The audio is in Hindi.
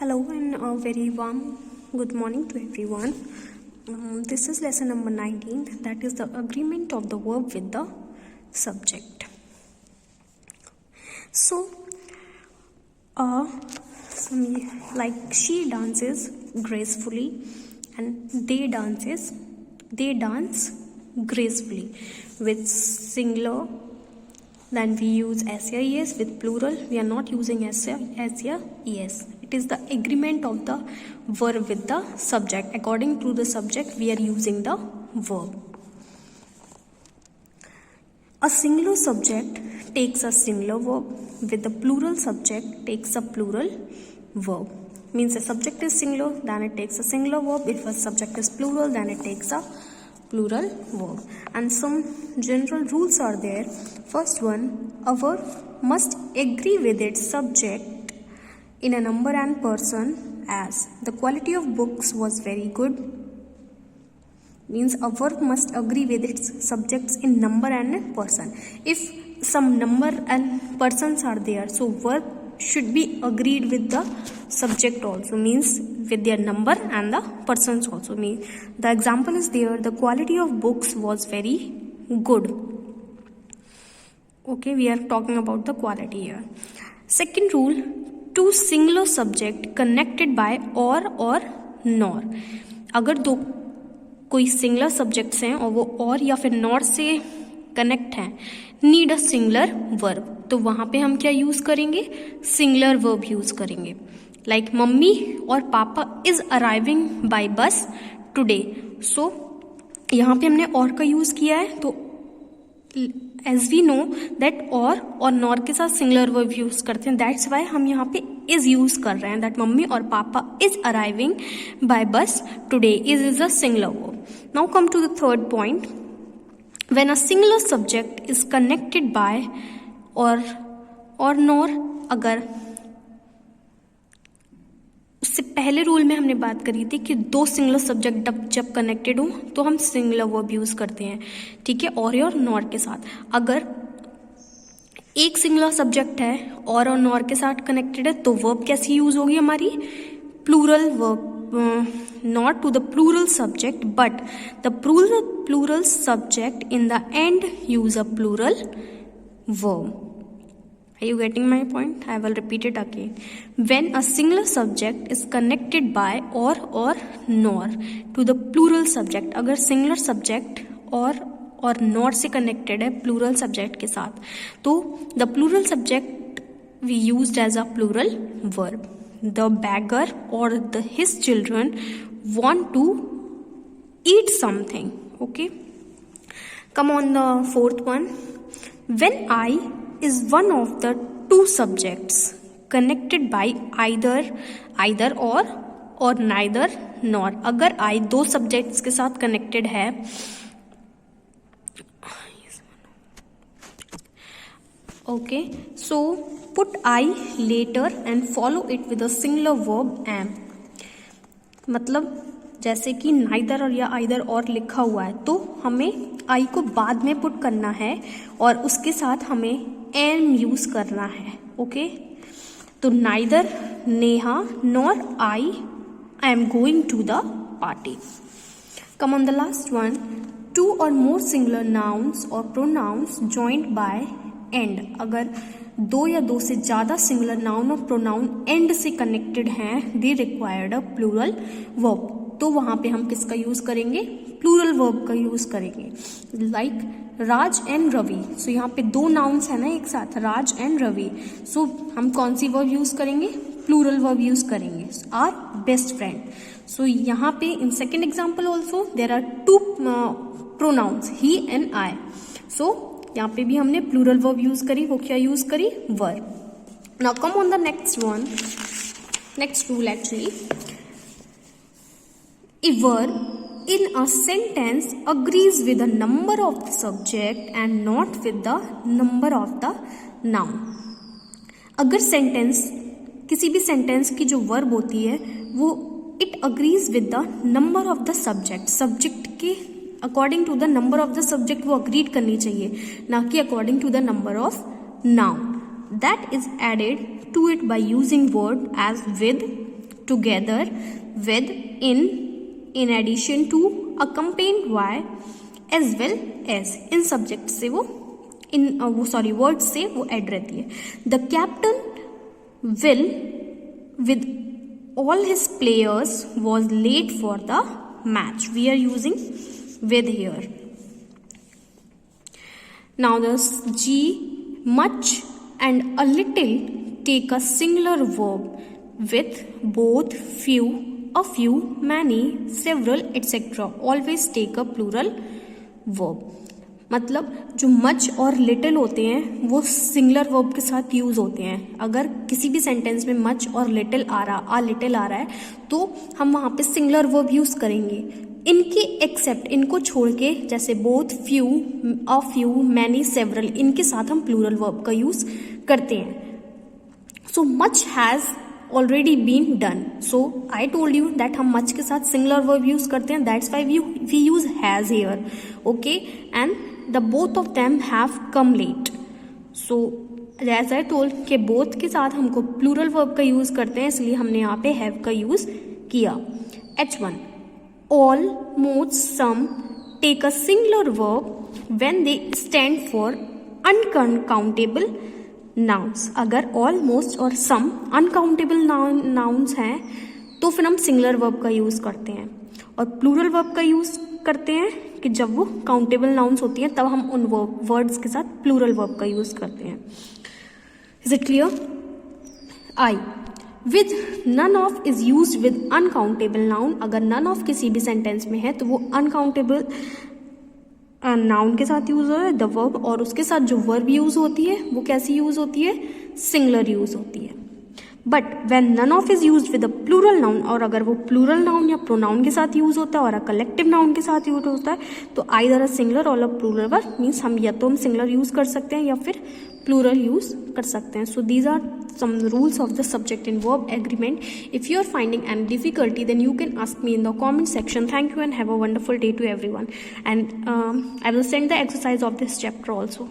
Hello and a very warm good morning to everyone. This is lesson number 19, that is the agreement of the verb with the subject. So, like she dances gracefully and they dance gracefully with singular. Then we use SIES with plural. We are not using SIES. It is the agreement of the verb with the subject. According to the subject, we are using the verb. A singular subject takes a singular verb, with the plural subject takes a plural verb. Means the subject is singular, then it takes a singular verb. If a subject is plural, then it takes a plural verb. And some general rules are there. First one, a verb must agree with its subject in a number and person, as the quality of books was very good. Means a verb must agree with its subjects in number and person. If some number and persons are there, so verb should be agreed with the subject also, means with their number and the persons also. Means the example is there, the quality of books was very good. Okay, we are talking about the quality here. Second rule, two singular subject connected by or nor. अगर दो कोई सिंगुलर सब्जेक्ट्स हैं और वो और या फिर नॉर से कनेक्ट हैं, नीड अ सिंगुलर वर्ब, तो वहां पे हम क्या यूज करेंगे? सिंगुलर वर्ब यूज करेंगे. लाइक मम्मी और papa is arriving by bus today. सो यहाँ पे हमने और का यूज किया है, तो एज वी नो दैट और नॉर के साथ सिंगुलर वर्ब यूज करते हैं. दैट्स वाई हम यहाँ पे इज यूज कर रहे हैं. दैट मम्मी और papa is arriving by bus today. Is a singular verb. Now come to the third point. When a singular subject is connected by or nor, अगर उससे पहले रूल में हमने बात करी थी कि दो सिंगुलर सब्जेक्ट जब कनेक्टेड हो तो हम सिंगुलर वर्ब यूज करते हैं, ठीक है, और नॉर के साथ. अगर एक सिंगुलर सब्जेक्ट है और नॉर के साथ कनेक्टेड है तो वर्ब कैसी यूज होगी हमारी? Plural verb. Not to the plural subject, but the plural subject in the end use a plural verb. Are you getting my point? I will repeat it again. When a singular subject is connected by or nor to the plural subject, अगर singular subject और nor से connected है plural subject के साथ, तो the plural subject we used as a plural verb. The beggar or his children want to eat something. Okay, come on the fourth one. When I is one of the two subjects connected by either or neither nor. अगर I दो subjects के साथ connected है, okay, so put I later and follow it with a singular verb am. मतलब जैसे कि neither और या either और लिखा हुआ है, तो हमें I को बाद में पुट करना है और उसके साथ हमें am यूज करना है. ओके, तो neither Neha nor I am going to the party. Come on the last one. Two or more singular nouns or pronouns joined by end. अगर दो या दो से ज्यादा सिंगुलर नाउन और प्रोनाउन एंड से कनेक्टेड हैं, they required a plural verb, तो वहां पे हम किसका यूज करेंगे? प्लूरल वर्ब का यूज करेंगे. Like Raj and Ravi. So यहाँ पे दो नाउन्स है ना एक साथ, राज एंड रवि. सो हम कौन सी वर्ब यूज करेंगे? प्लूरल वर्ब यूज करेंगे. Are best friend. सो यहाँ पे in second example also there are two pronouns, he and I. So यहाँ पे भी हमने प्लूरल वर्ब यूज करी. वो क्या यूज करी? Verb. Now come on the next one. Next rule actually, a verb in a sentence agrees with the number of the subject and not with the number of the noun. अगर सेंटेंस, किसी भी सेंटेंस की जो वर्ब होती है वो it agrees with the number of the subject, subject के according to the number of the subject वो अग्रीड करनी चाहिए, ना कि according to the number of noun. That is added to it by using word as with together with, in addition to, accompanied by, as well as. In subject से वर्ड से वो ऐड रहती है. The captain will with all his players was late for the match. We are using with here. Now the G, much and a little take a singular verb with both, few, a few, many, several, etc. Always take a plural verb. मतलब जो मच और लिटिल होते हैं वो सिंगुलर वर्ब के साथ यूज होते हैं. अगर किसी भी सेंटेंस में मच और लिटिल आ रहा है तो हम वहाँ पे सिंगुलर वर्ब यूज करेंगे. इनके एक्सेप्ट, इनको छोड़ के, जैसे both, few, a few, many, several, इनके साथ हम प्लूरल वर्ब का यूज करते हैं. So much has already been done. So I told you that हम मच के साथ सिंगुलर वर्ब यूज करते हैं. That's why we use has here. Okay, and the both of them have come late. So as I told कि बोथ के साथ हमको प्लूरल वर्ब का यूज करते हैं, इसलिए हमने यहाँ पे हैव का यूज किया. H1, all, most, some take a singular verb when they stand for uncountable nouns. अगर all, most और some uncountable nouns हैं तो फिर हम सिंगुलर वर्ब का यूज करते हैं, और प्लूरल वर्ब का यूज करते हैं कि जब वो काउंटेबल नाउन्स होती हैं तब हम उन वर्ड्स के साथ प्लूरल वर्ब का यूज करते हैं. Is it clear? I, with none of is use with uncountable noun. अगर नन ऑफ किसी भी सेंटेंस में है तो वो अनकाउंटेबल नाउन के साथ यूज हो रहा है, द वर्ब, और उसके साथ जो वर्ब यूज होती है वो कैसी यूज होती है? सिंगुलर यूज होती है. But when none of is use with a plural noun, और अगर वो प्लूरल नाउन या प्रोनाउन के साथ यूज होता है और अ कलेक्टिव नाउन के साथ यूज होता है तो आइदर अ सिंगुलर और अ प्लूरल वर्ब, मीन्स हम या तो हम सिंगुलर यूज कर सकते हैं या फिर प्लूरल यूज कर सकते हैं. So these are some rules of the subject and verb agreement. If you are finding any difficulty, then you can ask me in the comment section. Thank you and have a wonderful day to everyone. And I will send the exercise of this chapter also.